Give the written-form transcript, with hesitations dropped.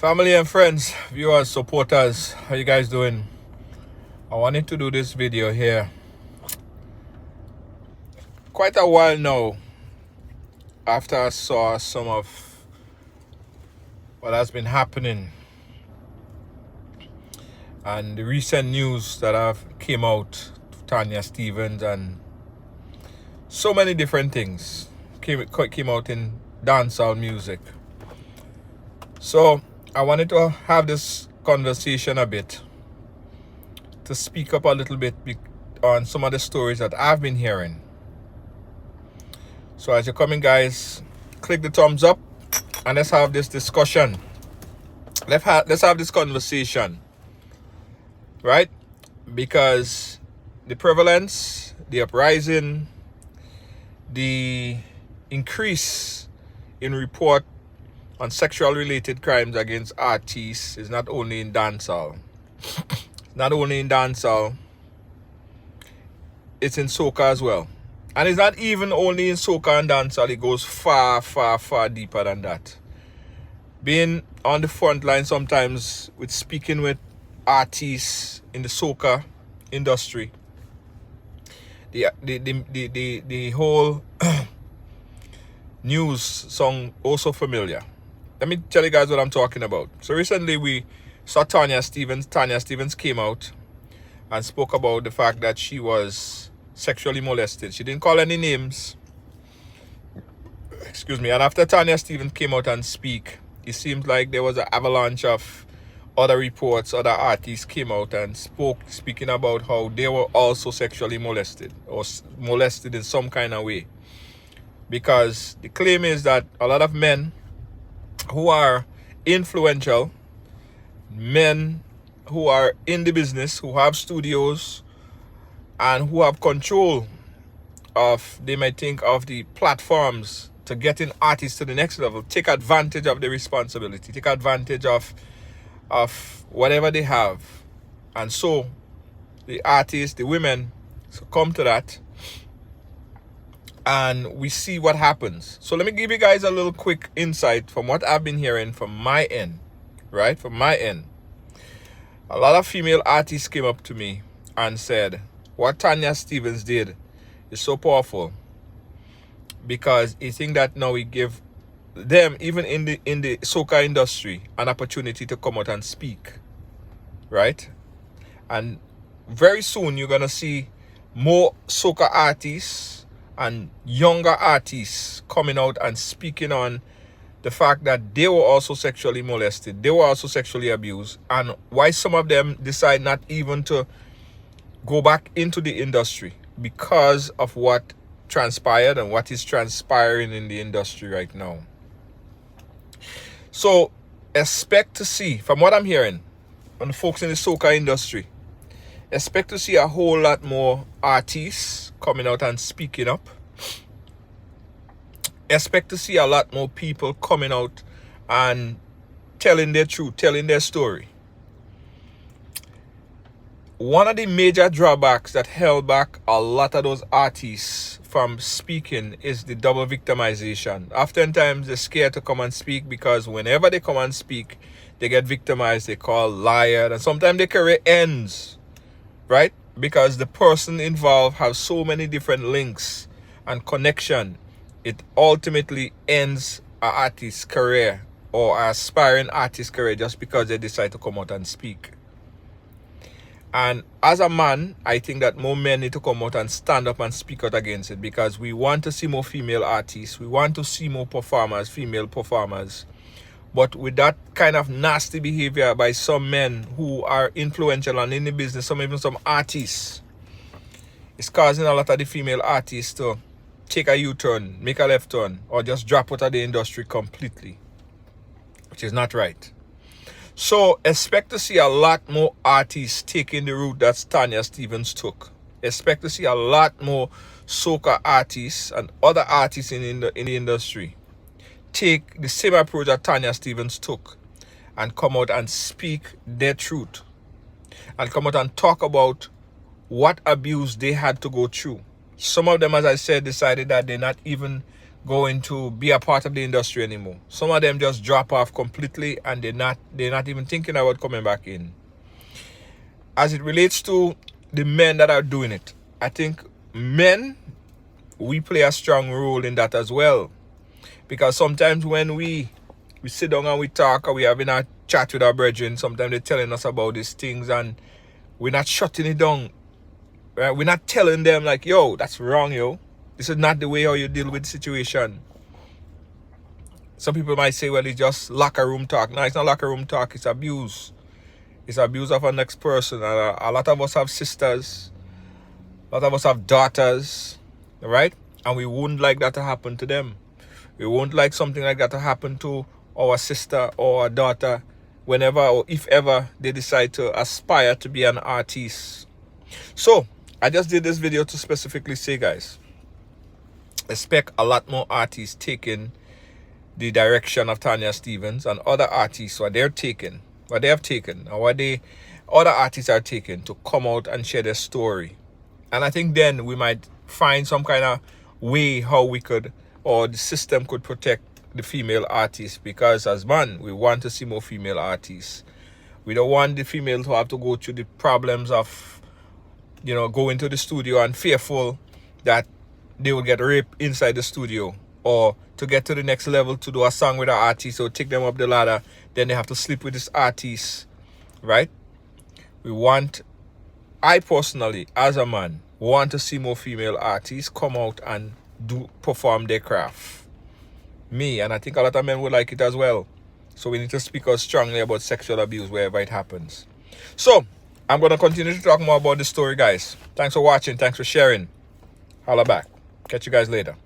Family and friends, viewers, supporters, how you guys doing? I wanted to do this video here quite a while now after I saw some of what has been happening and the recent news that have came out, Tanya Stevens and so many different things came out in dancehall music. So I wanted to have this conversation a bit, to speak up a little bit on some of the stories that I've been hearing. So as you're coming, guys, click the thumbs up and let's have this discussion. Let's have this conversation, right? Because the prevalence, the uprising, the increase in report on sexual related crimes against artists is not only in dancehall. Not only in dancehall, it's in SOCA as well. And it's not even only in SOCA and dancehall, it goes far, far, far deeper than that. Being on the front line sometimes with speaking with artists in the SOCA industry, the whole news song also familiar. Let me tell you guys what I'm talking about. So recently we saw Tanya Stevens. Tanya Stevens came out and spoke about the fact that she was sexually molested. She didn't call any names. Excuse me. And after Tanya Stevens came out and speak, it seems like there was an avalanche of other reports. Other artists came out and speaking about how they were also sexually molested or molested in some kind of way. Because the claim is that a lot of men who are influential, men who are in the business, who have studios and who have control of, they might think, of the platforms to getting artists to the next level, take advantage of the responsibility, take advantage of whatever they have. And so the artists, the women, succumb to that, and we see what happens. So let me give you guys a little quick insight from what I've been hearing from my end, right? From my end. A lot of female artists came up to me and said, what Tanya Stevens did is so powerful, because I think that now we give them, even in the SOCA industry, an opportunity to come out and speak, right? And very soon you're gonna see more SOCA artists and younger artists coming out and speaking on the fact that they were also sexually molested, they were also sexually abused, and why some of them decide not even to go back into the industry because of what transpired and what is transpiring in the industry right now. So expect to see, from what I'm hearing on the folks in the SOCA industry, expect to see a whole lot more artists coming out and speaking up. Expect to see a lot more people coming out and telling their truth, telling their story. One of the major drawbacks that held back a lot of those artists from speaking is the double victimization. Oftentimes they're scared to come and speak because whenever they come and speak, they get victimized, they call liar, and sometimes their career ends, right? Because the person involved has so many different links and connection, it ultimately ends an artist's career or an aspiring artist's career just because they decide to come out and speak. And as a man, I think that more men need to come out and stand up and speak out against it, because we want to see more female artists. We want to see more performers, female performers. But with that kind of nasty behavior by some men who are influential and in the business, even some artists, it's causing a lot of the female artists to take a U-turn, make a left turn, or just drop out of the industry completely, which is not right. So expect to see a lot more artists taking the route that Tanya Stevens took. Expect to see a lot more SOCA artists and other artists in the industry take the same approach that Tanya Stevens took and come out and speak their truth and come out and talk about what abuse they had to go through. Some of them, as I said, decided that they're not even going to be a part of the industry anymore. Some of them just drop off completely, and they're not even thinking about coming back in. As it relates to the men that are doing it, I think men, we play a strong role in that as well. Because sometimes when we sit down and we talk, or we having a chat with our brethren, sometimes they're telling us about these things and we're not shutting it down. Right? We're not telling them like, yo, that's wrong, yo. This is not the way how you deal with the situation. Some people might say, well, it's just locker room talk. No, it's not locker room talk, it's abuse. It's abuse of our next person. And a lot of us have sisters. A lot of us have daughters. Right? And we wouldn't like that to happen to them. We won't like something like that to happen to our sister or our daughter whenever or if ever they decide to aspire to be an artist. So, I just did this video to specifically say, guys, expect a lot more artists taking the direction of Tanya Stephens and other artists, what they have taken, and what the other artists are taking to come out and share their story. And I think then we might find some kind of way how we could, or the system could protect the female artists, because as man, we want to see more female artists. We don't want the female to have to go through the problems of, going to the studio and fearful that they will get raped inside the studio, or to get to the next level to do a song with an artist or take them up the ladder, then they have to sleep with this artist, right? I personally, as a man, want to see more female artists come out and perform their craft. Me, and I think a lot of men would like it as well. So we need to speak out strongly about sexual abuse wherever it happens. So, I'm going to continue to talk more about this story, guys. Thanks for watching. Thanks for sharing. Holla back. Catch you guys later.